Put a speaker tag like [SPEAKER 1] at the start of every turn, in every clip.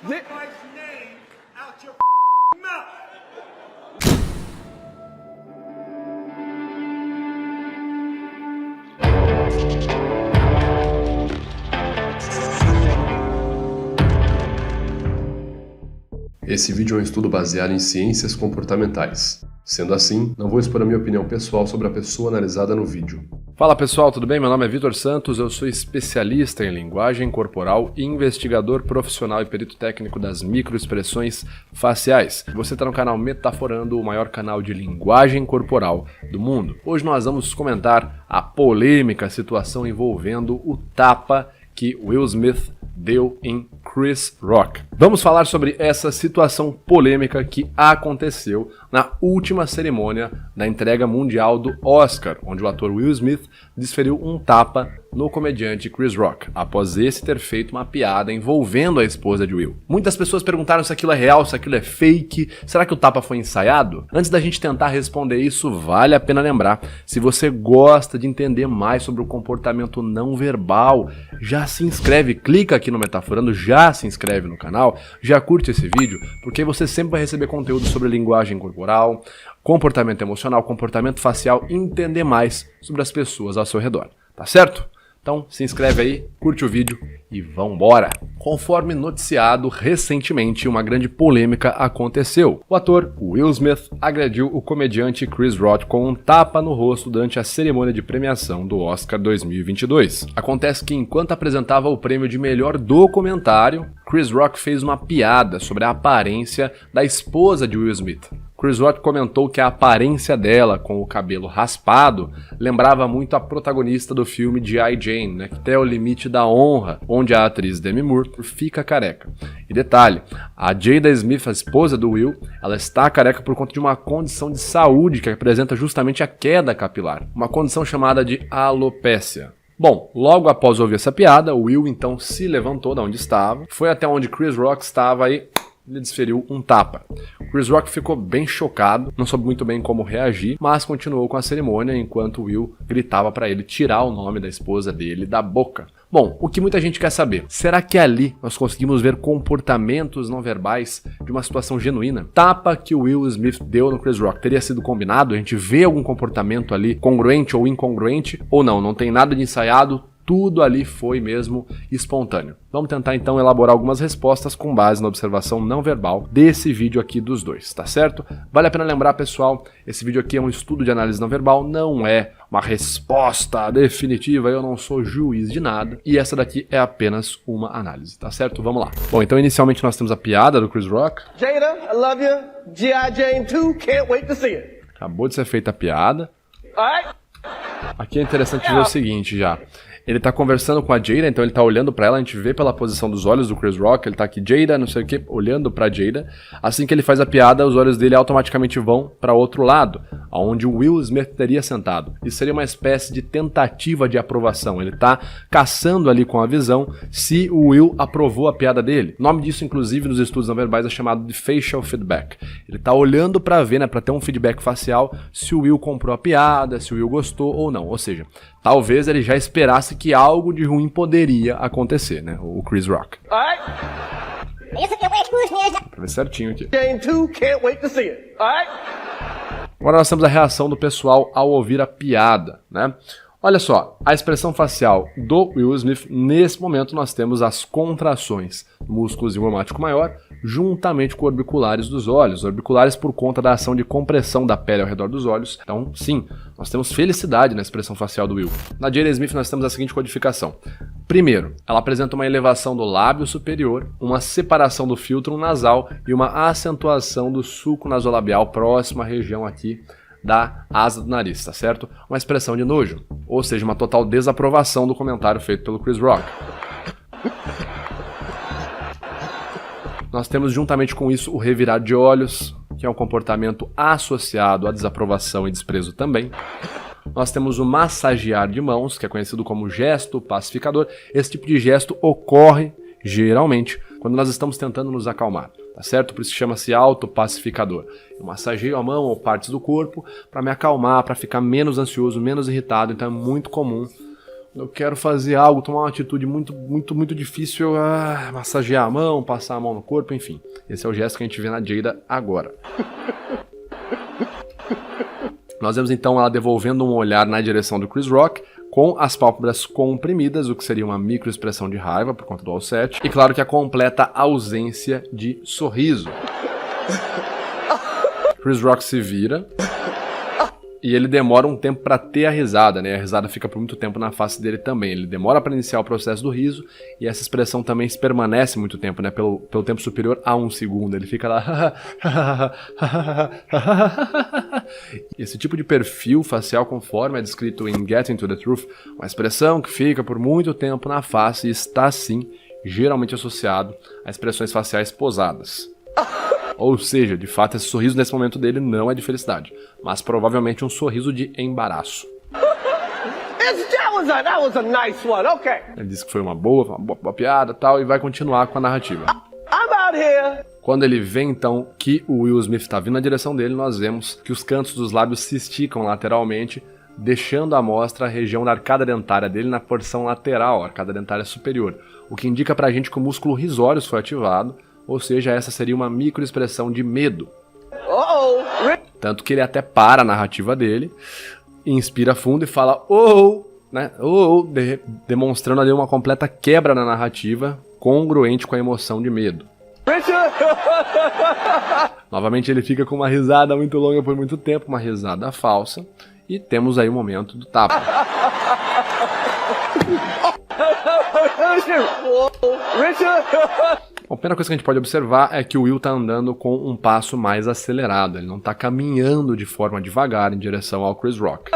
[SPEAKER 1] Get my name out your mouth.
[SPEAKER 2] Esse vídeo é um estudo baseado em ciências comportamentais. Sendo assim, não vou expor a minha opinião pessoal sobre a pessoa analisada no vídeo.
[SPEAKER 3] Fala pessoal, tudo bem? Meu nome é Vitor Santos, eu sou especialista em linguagem corporal, investigador profissional e perito técnico das microexpressões faciais. Você está no canal Metaforando, o maior canal de linguagem corporal do mundo. Hoje nós vamos comentar a polêmica situação envolvendo o tapa que Will Smith deu em Chris Rock. Vamos falar sobre essa situação polêmica que aconteceu na última cerimônia da entrega mundial do Oscar, onde o ator Will Smith desferiu um tapa no comediante Chris Rock, após esse ter feito uma piada envolvendo a esposa de Will. Muitas pessoas perguntaram se aquilo é real, se aquilo é fake, será que o tapa foi ensaiado? Antes da gente tentar responder isso, vale a pena lembrar, se você gosta de entender mais sobre o comportamento não verbal, já se inscreve, clica aqui no Metaforando, já se inscreve no canal, já curte esse vídeo, porque você sempre vai receber conteúdo sobre linguagem corporal, comportamento emocional, comportamento facial, entender mais sobre as pessoas ao seu redor, tá certo? Então se inscreve aí, curte o vídeo e vambora! Conforme noticiado recentemente, uma grande polêmica aconteceu. O ator Will Smith agrediu o comediante Chris Rock com um tapa no rosto durante a cerimônia de premiação do Oscar 2022. Acontece que enquanto apresentava o prêmio de melhor documentário, Chris Rock fez uma piada sobre a aparência da esposa de Will Smith. Chris Rock comentou que a aparência dela, com o cabelo raspado, lembrava muito a protagonista do filme G.I. Jane, né, Até o Limite da Honra, onde a atriz Demi Moore fica careca. E detalhe, a Jada Smith, a esposa do Will, ela está careca por conta de uma condição de saúde que apresenta justamente a queda capilar, uma condição chamada de alopécia. Bom, logo após ouvir essa piada, o Will então se levantou da onde estava, foi até onde Chris Rock estava e ele desferiu um tapa. Chris Rock ficou bem chocado, não soube muito bem como reagir, mas continuou com a cerimônia enquanto Will gritava para ele tirar o nome da esposa dele da boca. Bom, o que muita gente quer saber, será que ali nós conseguimos ver comportamentos não verbais de uma situação genuína? Tapa que o Will Smith deu no Chris Rock teria sido combinado? A gente vê algum comportamento ali congruente ou incongruente? Ou não tem nada de ensaiado? Tudo ali foi mesmo espontâneo. Vamos tentar então elaborar algumas respostas com base na observação não verbal desse vídeo aqui dos dois, tá certo? Vale a pena lembrar, pessoal, esse vídeo aqui é um estudo de análise não verbal, não é uma resposta definitiva, eu não sou juiz de nada, e essa daqui é apenas uma análise, tá certo? Vamos lá. Bom, então inicialmente nós temos a piada do Chris Rock.
[SPEAKER 1] Jada, I love you. G.I. Jane 2, can't wait to see it.
[SPEAKER 3] Acabou de ser feita a piada.
[SPEAKER 1] Alright?
[SPEAKER 3] Aqui é interessante ver o seguinte já. Ele tá conversando com a Jada, então ele tá olhando pra ela, a gente vê pela posição dos olhos do Chris Rock, ele tá aqui, Jada, não sei o que, olhando pra Jada. Assim que ele faz a piada, os olhos dele automaticamente vão pra outro lado, onde o Will Smith teria sentado. Isso seria uma espécie de tentativa de aprovação, ele tá caçando ali com a visão se o Will aprovou a piada dele. O nome disso, inclusive, nos estudos não verbais é chamado de facial feedback. Ele tá olhando pra ver, né, pra ter um feedback facial, se o Will comprou a piada, se o Will gostou ou não, ou seja, talvez ele já esperasse que algo de ruim poderia acontecer, né? O Chris Rock.
[SPEAKER 1] Alright?
[SPEAKER 3] Pra ver certinho aqui.
[SPEAKER 1] Jane 2, can't wait to see it. Alright?
[SPEAKER 3] Agora nós temos a reação do pessoal ao ouvir a piada, né? Olha só, a expressão facial do Will Smith, nesse momento nós temos as contrações do músculo zigomatico maior, juntamente com orbiculares dos olhos, orbiculares por conta da ação de compressão da pele ao redor dos olhos. Então, sim, nós temos felicidade na expressão facial do Will. Na Jada Smith nós temos a seguinte codificação. Primeiro, ela apresenta uma elevação do lábio superior, uma separação do filtro nasal e uma acentuação do sulco nasolabial próximo à região aqui da asa do nariz, tá certo? Uma expressão de nojo, ou seja, uma total desaprovação do comentário feito pelo Chris Rock. Nós temos juntamente com isso o revirar de olhos, que é um comportamento associado à desaprovação e desprezo também. Nós temos o massagear de mãos, que é conhecido como gesto pacificador. Esse tipo de gesto ocorre, geralmente, quando nós estamos tentando nos acalmar, tá certo? Por isso chama-se autopacificador. Eu massageio a mão ou partes do corpo para me acalmar, para ficar menos ansioso, menos irritado. Então é muito comum eu quero fazer algo, tomar uma atitude muito difícil, massagear a mão, passar a mão no corpo, enfim. Esse é o gesto que a gente vê na Jada agora. Nós vemos então ela devolvendo um olhar na direção do Chris Rock, com as pálpebras comprimidas, o que seria uma microexpressão de raiva por conta do offset, e claro que a completa ausência de sorriso. Chris Rock se vira e ele demora um tempo para ter a risada, né? A risada fica por muito tempo na face dele também. Ele demora para iniciar o processo do riso e essa expressão também se permanece muito tempo, né? Pelo tempo superior a 1 segundo. Ele fica lá. Esse tipo de perfil facial, conforme é descrito em Getting to the Truth, uma expressão que fica por muito tempo na face e está, sim, geralmente associado a expressões faciais posadas. Ou seja, de fato, esse sorriso nesse momento dele não é de felicidade, mas provavelmente um sorriso de embaraço.
[SPEAKER 1] That was a nice one. Okay.
[SPEAKER 3] Ele disse que foi uma boa piada e tal, e vai continuar com a narrativa.
[SPEAKER 1] I'm out here.
[SPEAKER 3] Quando ele vê, então, que o Will Smith está vindo na direção dele, nós vemos que os cantos dos lábios se esticam lateralmente, deixando à mostra a região da arcada dentária dele na porção lateral, a arcada dentária superior, o que indica pra gente que o músculo risórios foi ativado, ou seja, essa seria uma microexpressão de medo. Tanto que ele até para a narrativa dele, inspira fundo e fala né? Demonstrando ali uma completa quebra na narrativa, congruente com a emoção de medo. Novamente ele fica com uma risada muito longa por muito tempo, uma risada falsa, e temos aí o momento do tapa. Bom, a primeira coisa que a gente pode observar é que o Will tá andando com um passo mais acelerado, ele não tá caminhando de forma devagar em direção ao Chris Rock.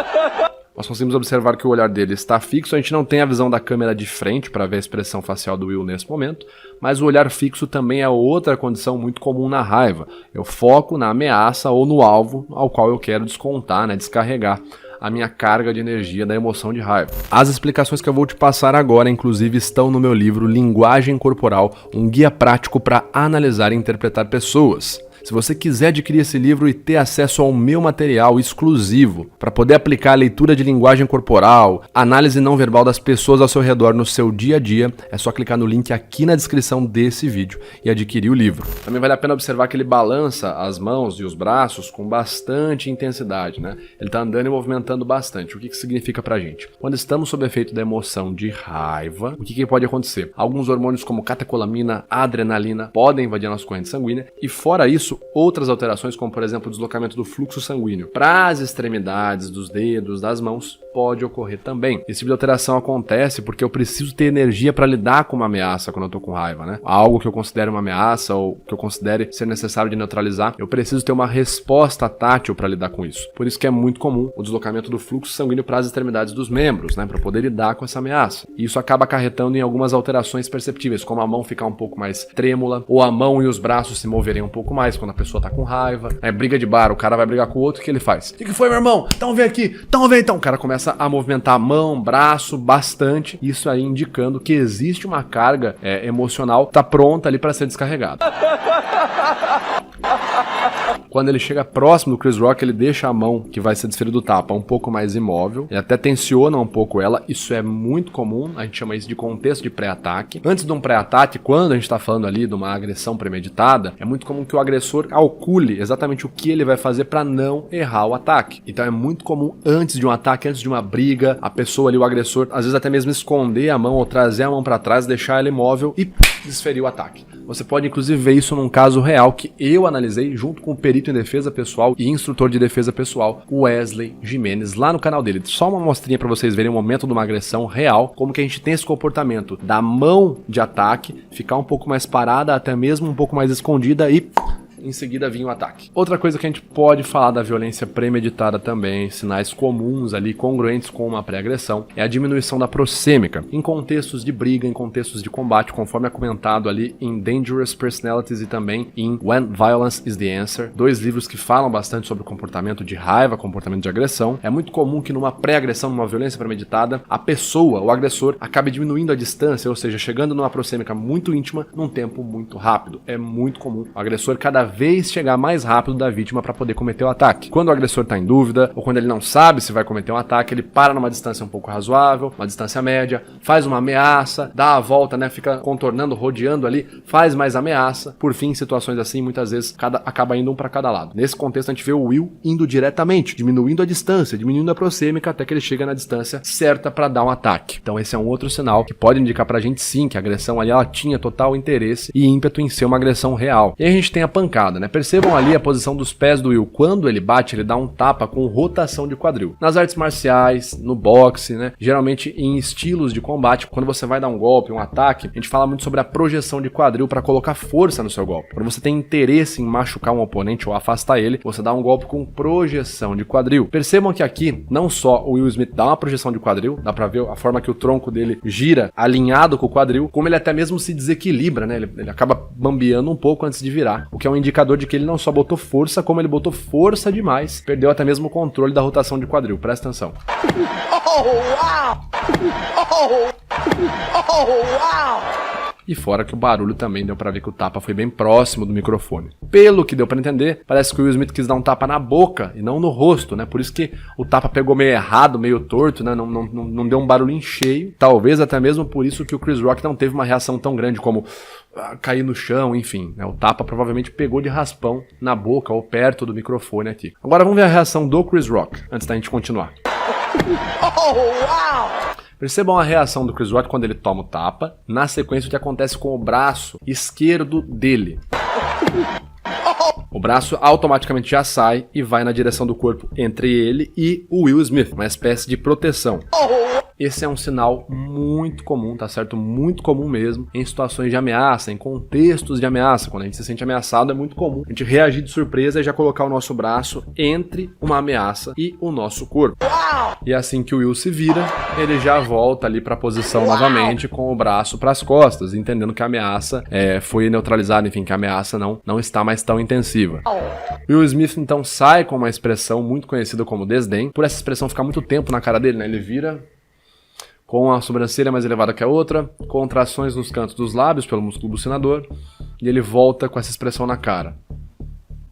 [SPEAKER 3] Nós conseguimos observar que o olhar dele está fixo, a gente não tem a visão da câmera de frente para ver a expressão facial do Will nesse momento, mas o olhar fixo também é outra condição muito comum na raiva. Eu foco na ameaça ou no alvo ao qual eu quero descontar, né, descarregar a minha carga de energia da emoção de raiva. As explicações que eu vou te passar agora, inclusive, estão no meu livro Linguagem Corporal, um guia prático para analisar e interpretar pessoas. Se você quiser adquirir esse livro e ter acesso ao meu material exclusivo para poder aplicar a leitura de linguagem corporal, análise não verbal das pessoas ao seu redor no seu dia a dia, é só clicar no link aqui na descrição desse vídeo e adquirir o livro. Também vale a pena observar que ele balança as mãos e os braços com bastante intensidade, né? Ele está andando e movimentando bastante. O que significa pra gente? Quando estamos sob efeito da emoção de raiva, o que pode acontecer? Alguns hormônios como catecolamina, adrenalina podem invadir a nossa corrente sanguínea e, fora isso, outras alterações, como por exemplo o deslocamento do fluxo sanguíneo para as extremidades dos dedos, das mãos, pode ocorrer também. Esse tipo de alteração acontece porque eu preciso ter energia para lidar com uma ameaça quando eu tô com raiva, né? Algo que eu considere uma ameaça ou que eu considere ser necessário de neutralizar, eu preciso ter uma resposta tátil para lidar com isso. Por isso que é muito comum o deslocamento do fluxo sanguíneo para as extremidades dos membros, né? Para poder lidar com essa ameaça. E isso acaba acarretando em algumas alterações perceptíveis, como a mão ficar um pouco mais trêmula, ou a mão e os braços se moverem um pouco mais quando a pessoa tá com raiva. É briga de bar, o cara vai brigar com o outro, o que ele faz? O que foi, meu irmão? Então vem aqui, então vem então. O cara começa a movimentar a mão, braço, bastante, isso aí indicando que existe uma carga emocional, tá pronta ali para ser descarregada. Quando ele chega próximo do Chris Rock, ele deixa a mão que vai ser desferida do tapa um pouco mais imóvel, ele até tensiona um pouco ela, isso é muito comum, a gente chama isso de contexto de pré-ataque. Antes de um pré-ataque, quando a gente está falando ali de uma agressão premeditada, é muito comum que o agressor calcule exatamente o que ele vai fazer para não errar o ataque. Então é muito comum antes de um ataque, antes de uma briga, a pessoa ali, o agressor, às vezes até mesmo esconder a mão ou trazer a mão para trás, deixar ela imóvel e desferir o ataque. Você pode inclusive ver isso num caso real que eu analisei junto com o perito em defesa pessoal e instrutor de defesa pessoal, Wesley Jimenez, lá no canal dele. Só uma mostrinha para vocês verem o momento de uma agressão real, como que a gente tem esse comportamento da mão de ataque ficar um pouco mais parada, até mesmo um pouco mais escondida e em seguida vinha o ataque. Outra coisa que a gente pode falar da violência premeditada também, sinais comuns ali, congruentes com uma pré-agressão, é a diminuição da proxêmica, em contextos de briga, em contextos de combate, conforme é comentado ali em Dangerous Personalities e também em When Violence is the Answer, dois livros que falam bastante sobre o comportamento de raiva, comportamento de agressão. É muito comum que numa pré-agressão, numa violência premeditada, a pessoa, o agressor, acabe diminuindo a distância, ou seja, chegando numa proxêmica muito íntima num tempo muito rápido. É muito comum o agressor cada vez chegar mais rápido da vítima para poder cometer o ataque. Quando o agressor está em dúvida, ou quando ele não sabe se vai cometer um ataque, ele para numa distância um pouco razoável, uma distância média, faz uma ameaça, dá a volta, né, fica contornando, rodeando ali, faz mais ameaça. Por fim, em situações assim, muitas vezes acaba indo um para cada lado. Nesse contexto, a gente vê o Will indo diretamente, diminuindo a distância, diminuindo a proxêmica até que ele chega na distância certa para dar um ataque. Então esse é um outro sinal que pode indicar pra gente sim que a agressão ali ela tinha total interesse e ímpeto em ser uma agressão real. E aí a gente tem a pancada, né? Percebam ali a posição dos pés do Will. Quando ele bate, ele dá um tapa com rotação de quadril. Nas artes marciais, no boxe, né? Geralmente em estilos de combate, quando você vai dar um golpe, um ataque, a gente fala muito sobre a projeção de quadril para colocar força no seu golpe. Quando você tem interesse em machucar um oponente ou afastar ele, você dá um golpe com projeção de quadril. Percebam que aqui, não só o Will Smith dá uma projeção de quadril, dá pra ver a forma que o tronco dele gira alinhado com o quadril, como ele até mesmo se desequilibra, né? Ele acaba bambeando um pouco antes de virar, o que é um indicador de que ele não só botou força, como ele botou força demais, perdeu até mesmo o controle da rotação de quadril. Presta atenção.
[SPEAKER 1] Oh, wow! Oh, wow!
[SPEAKER 3] E fora que o barulho também deu pra ver que o tapa foi bem próximo do microfone. Pelo que deu pra entender, parece que o Will Smith quis dar um tapa na boca e não no rosto, né? Por isso que o tapa pegou meio errado, meio torto, né? Não deu um barulho em cheio. Talvez até mesmo por isso que o Chris Rock não teve uma reação tão grande como cair no chão, enfim, né? O tapa provavelmente pegou de raspão na boca ou perto do microfone aqui. Agora vamos ver a reação do Chris Rock, antes da gente continuar.
[SPEAKER 1] Oh, wow!
[SPEAKER 3] Percebam a reação do Chris Rock quando ele toma o tapa, na sequência o que acontece com o braço esquerdo dele. O braço automaticamente já sai e vai na direção do corpo entre ele e o Will Smith, uma espécie de proteção. Esse é um sinal muito comum, tá certo? Muito comum mesmo em situações de ameaça, em contextos de ameaça. Quando a gente se sente ameaçado, é muito comum a gente reagir de surpresa e já colocar o nosso braço entre uma ameaça e o nosso corpo. E assim que o Will se vira, ele já volta ali para a posição novamente com o braço para as costas, entendendo que a ameaça foi neutralizada, enfim, que a ameaça não está mais tão intensiva. Will Smith então sai com uma expressão muito conhecida como desdém. Por essa expressão ficar muito tempo na cara dele, né? Ele vira com a sobrancelha mais elevada que a outra, contrações nos cantos dos lábios pelo músculo bucinador, e ele volta com essa expressão na cara.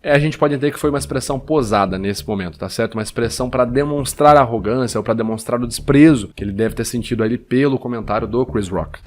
[SPEAKER 3] A gente pode entender que foi uma expressão posada nesse momento, tá certo? Uma expressão para demonstrar arrogância ou para demonstrar o desprezo que ele deve ter sentido ali pelo comentário do Chris Rock.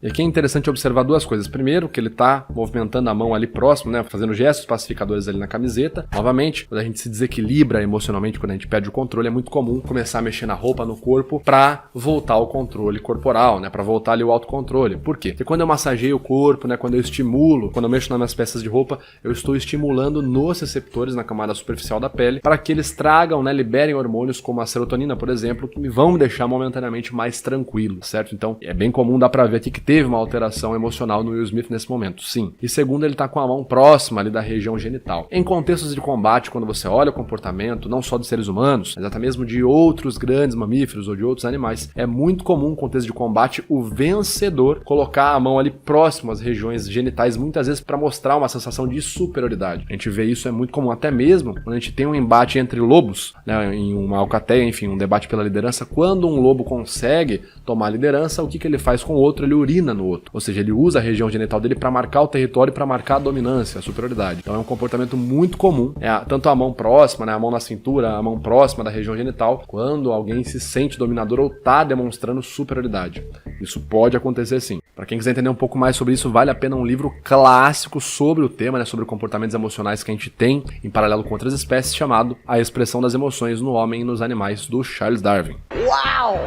[SPEAKER 3] E aqui é interessante observar duas coisas. Primeiro, que ele tá movimentando a mão ali próximo, né? Fazendo gestos pacificadores ali na camiseta. Novamente, quando a gente se desequilibra emocionalmente, quando a gente perde o controle, é muito comum começar a mexer na roupa, no corpo, pra voltar ao controle corporal, né? Pra voltar ali o autocontrole. Por quê? Porque quando eu massageio o corpo, né? Quando eu estimulo, quando eu mexo nas minhas peças de roupa, eu estou estimulando nos receptores na camada superficial da pele para que eles tragam, né? Liberem hormônios como a serotonina, por exemplo, que vão me deixar momentaneamente mais tranquilo, certo? Então, é bem comum, dá pra ver aqui que teve uma alteração emocional no Will Smith nesse momento, sim. E segundo, ele tá com a mão próxima ali da região genital. Em contextos de combate, quando você olha o comportamento, não só de seres humanos, mas até mesmo de outros grandes mamíferos ou de outros animais, é muito comum, no contexto de combate, o vencedor colocar a mão ali próximo às regiões genitais, muitas vezes para mostrar uma sensação de superioridade. A gente vê isso, é muito comum, até mesmo quando a gente tem um embate entre lobos, né, em uma alcateia, enfim, um debate pela liderança. Quando um lobo consegue tomar a liderança, o que ele faz com o outro? Ele urina no outro. Ou seja, ele usa a região genital dele para marcar o território, para marcar a dominância, a superioridade. Então é um comportamento muito comum. Tanto a mão próxima, né, a mão na cintura, a mão próxima da região genital, quando alguém se sente dominador ou tá demonstrando superioridade. Isso pode acontecer sim. Para quem quiser entender um pouco mais sobre isso, vale a pena um livro clássico sobre o tema, né, sobre comportamentos emocionais que a gente tem em paralelo com outras espécies, chamado A Expressão das Emoções no Homem e nos Animais, do Charles Darwin.
[SPEAKER 1] Wow!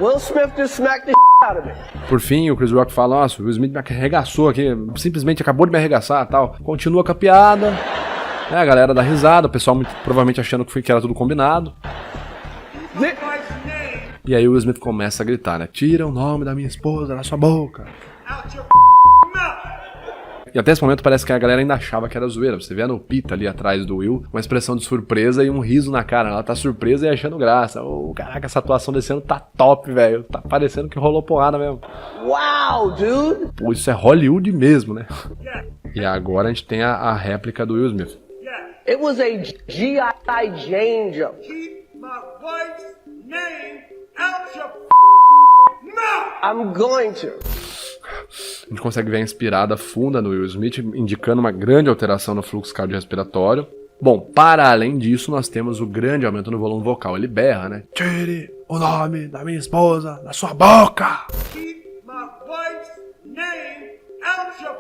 [SPEAKER 1] Will Smith just smacked the out of me.
[SPEAKER 3] Por fim, o Chris Rock fala: nossa, o Will Smith me arregaçou aqui, simplesmente acabou de me arregaçar e tal. Continua com a piada, né, a galera dá risada, o pessoal muito provavelmente achando que era tudo combinado. E aí o Will Smith começa a gritar, né? Tira o nome da minha esposa da sua boca. E até esse momento parece que a galera ainda achava que era zoeira. Você vê no Pita ali atrás do Will, uma expressão de surpresa e um riso na cara. Ela tá surpresa e achando graça. Caraca, essa atuação desse ano tá top, velho. Tá parecendo que rolou porrada mesmo.
[SPEAKER 1] Wow, dude!
[SPEAKER 3] Pô, isso é Hollywood mesmo, né? E agora a gente tem a réplica do Will Smith.
[SPEAKER 1] It was a G.I. Jane joke.
[SPEAKER 4] Keep my wife's name out your mouth!
[SPEAKER 1] I'm going to.
[SPEAKER 3] A gente consegue ver a inspirada funda no Will Smith, indicando uma grande alteração no fluxo cardiorrespiratório. Bom, para além disso, nós temos o grande aumento no volume vocal. Ele berra, né? Tire o nome da minha esposa da sua boca!
[SPEAKER 4] Keep my wife's name out your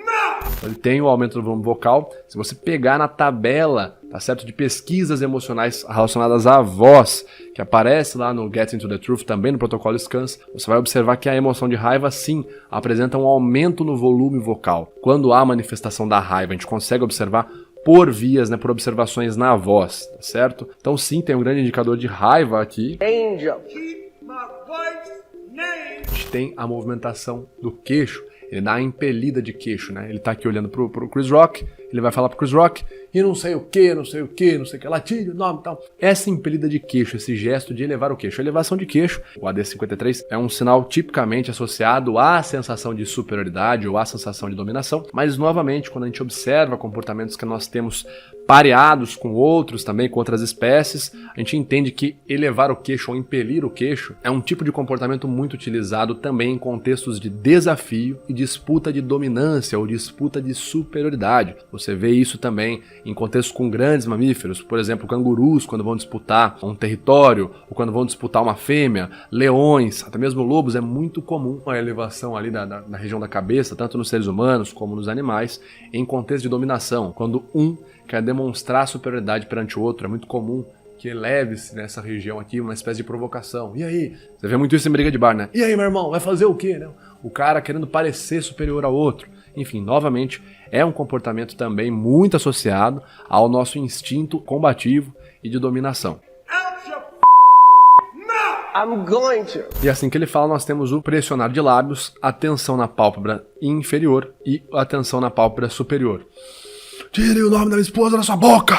[SPEAKER 4] mouth!
[SPEAKER 3] Ele tem o aumento do volume vocal. Se você pegar na tabela, tá certo, de pesquisas emocionais relacionadas à voz, que aparece lá no Getting to the Truth, também no protocolo SCANS, você vai observar que a emoção de raiva, sim, apresenta um aumento no volume vocal. Quando há manifestação da raiva, a gente consegue observar por vias, né, por observações na voz, tá certo? Então sim, tem um grande indicador de raiva aqui.
[SPEAKER 1] Angel.
[SPEAKER 4] Keep my wife's name.
[SPEAKER 3] A gente tem a movimentação do queixo, ele dá a impelida de queixo, né? Ele tá aqui olhando pro Chris Rock, ele vai falar pro Chris Rock, e não sei o que, lá, tira o nome e tal. Essa impelida de queixo, esse gesto de elevar o queixo, a elevação de queixo, o AD53, é um sinal tipicamente associado à sensação de superioridade ou à sensação de dominação, mas novamente, quando a gente observa comportamentos que nós temos pareados com outros também, com outras espécies, a gente entende que elevar o queixo ou impelir o queixo é um tipo de comportamento muito utilizado também em contextos de desafio e disputa de dominância ou disputa de superioridade. Você vê isso também em contextos com grandes mamíferos, por exemplo, cangurus quando vão disputar um território ou quando vão disputar uma fêmea, leões, até mesmo lobos. É muito comum a elevação ali da região da cabeça, tanto nos seres humanos como nos animais, em contexto de dominação, quando um quer demonstrar superioridade perante o outro. É muito comum que eleve-se nessa região aqui uma espécie de provocação. E aí? Você vê muito isso em briga de bar, né? E aí, meu irmão, vai fazer o quê, né? O cara querendo parecer superior ao outro. Enfim, novamente, é um comportamento também muito associado ao nosso instinto combativo e de dominação.
[SPEAKER 4] Out your mouth!
[SPEAKER 1] I'm going to.
[SPEAKER 3] E assim que ele fala, nós temos o pressionar de lábios, a tensão na pálpebra inferior e a tensão na pálpebra superior. Tire o nome da minha esposa da sua boca!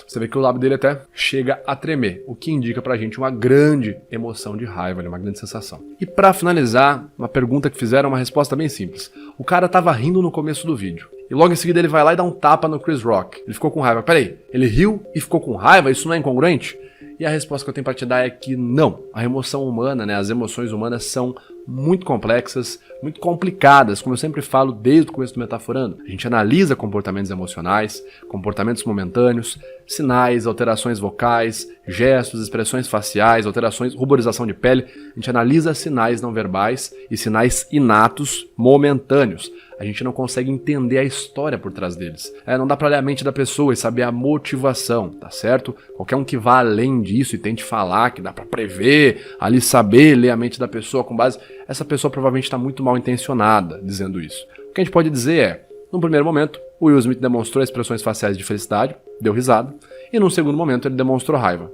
[SPEAKER 3] Você vê que o lábio dele até chega a tremer, o que indica pra gente uma grande emoção de raiva, uma grande sensação. E pra finalizar, uma pergunta que fizeram, uma resposta bem simples. O cara tava rindo no começo do vídeo, e logo em seguida ele vai lá e dá um tapa no Chris Rock. Ele ficou com raiva. Peraí, ele riu e ficou com raiva? Isso não é incongruente? E a resposta que eu tenho pra te dar é que não. A emoção humana, né, as emoções humanas são muito complexas, muito complicadas, como eu sempre falo desde o começo do Metaforando. A gente analisa comportamentos emocionais, comportamentos momentâneos, sinais, alterações vocais, gestos, expressões faciais, alterações, ruborização de pele. A gente analisa sinais não verbais e sinais inatos momentâneos. A gente não consegue entender a história por trás deles. Não dá pra ler a mente da pessoa e saber a motivação, tá certo? Qualquer um que vá além disso e tente falar que dá pra prever, ali saber ler a mente da pessoa com base... Essa pessoa provavelmente está muito mal intencionada dizendo isso. O que a gente pode dizer é, num primeiro momento, o Will Smith demonstrou expressões faciais de felicidade, deu risada, e num segundo momento ele demonstrou raiva.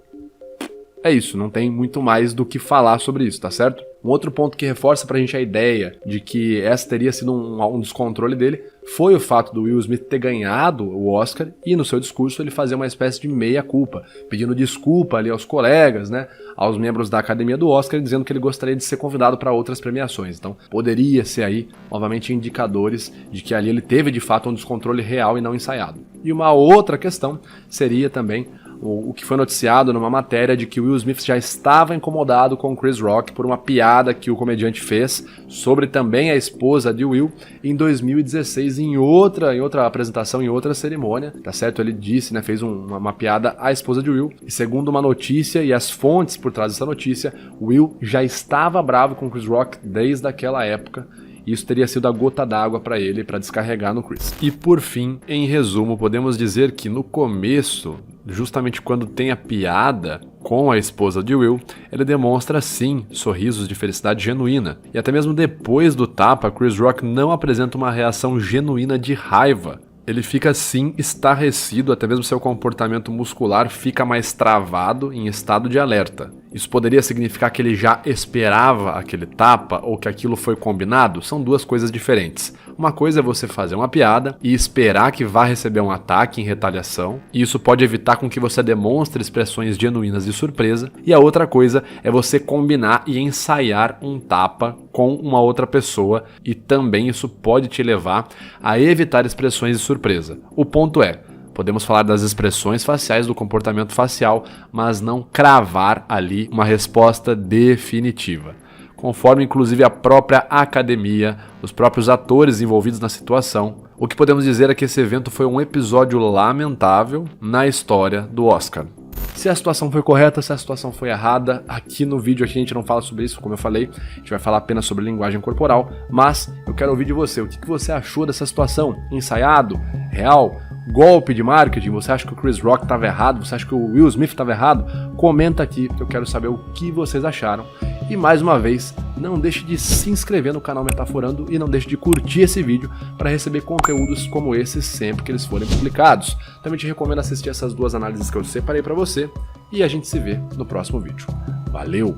[SPEAKER 3] É isso, não tem muito mais do que falar sobre isso, tá certo? Um outro ponto que reforça pra gente a ideia de que essa teria sido um descontrole dele foi o fato do Will Smith ter ganhado o Oscar e no seu discurso ele fazer uma espécie de meia-culpa, pedindo desculpa ali aos colegas, né, aos membros da academia do Oscar, dizendo que ele gostaria de ser convidado para outras premiações. Então poderia ser aí, novamente, indicadores de que ali ele teve de fato um descontrole real e não ensaiado. E uma outra questão seria também o que foi noticiado numa matéria de que Will Smith já estava incomodado com Chris Rock por uma piada que o comediante fez sobre também a esposa de Will em 2016 em outra apresentação, em outra cerimônia, tá certo? Ele disse, né, fez uma piada à esposa de Will e segundo uma notícia e as fontes por trás dessa notícia, Will já estava bravo com Chris Rock desde aquela época. Isso teria sido a gota d'água para ele, para descarregar no Chris. E por fim, em resumo, podemos dizer que no começo, justamente quando tem a piada com a esposa de Will, ele demonstra sim sorrisos de felicidade genuína. E até mesmo depois do tapa, Chris Rock não apresenta uma reação genuína de raiva. Ele fica sim estarrecido, até mesmo seu comportamento muscular fica mais travado em estado de alerta. Isso poderia significar que ele já esperava aquele tapa ou que aquilo foi combinado? São duas coisas diferentes. Uma coisa é você fazer uma piada e esperar que vá receber um ataque em retaliação, e isso pode evitar com que você demonstre expressões genuínas de surpresa, e a outra coisa é você combinar e ensaiar um tapa com uma outra pessoa, e também isso pode te levar a evitar expressões de surpresa. O ponto é, podemos falar das expressões faciais, do comportamento facial, mas não cravar ali uma resposta definitiva. conforme inclusive a própria academia, os próprios atores envolvidos na situação. O que podemos dizer é que esse evento foi um episódio lamentável na história do Oscar. Se a situação foi correta, se a situação foi errada, aqui no vídeo aqui a gente não fala sobre isso, como eu falei, a gente vai falar apenas sobre linguagem corporal, mas eu quero ouvir de você, o que você achou dessa situação? Ensaiado? Real? Golpe de marketing? Você acha que o Chris Rock estava errado? Você acha que o Will Smith estava errado? Comenta aqui, eu quero saber o que vocês acharam. E mais uma vez, não deixe de se inscrever no canal Metaforando e não deixe de curtir esse vídeo para receber conteúdos como esses sempre que eles forem publicados. Também te recomendo assistir essas duas análises que eu separei para você e a gente se vê no próximo vídeo. Valeu!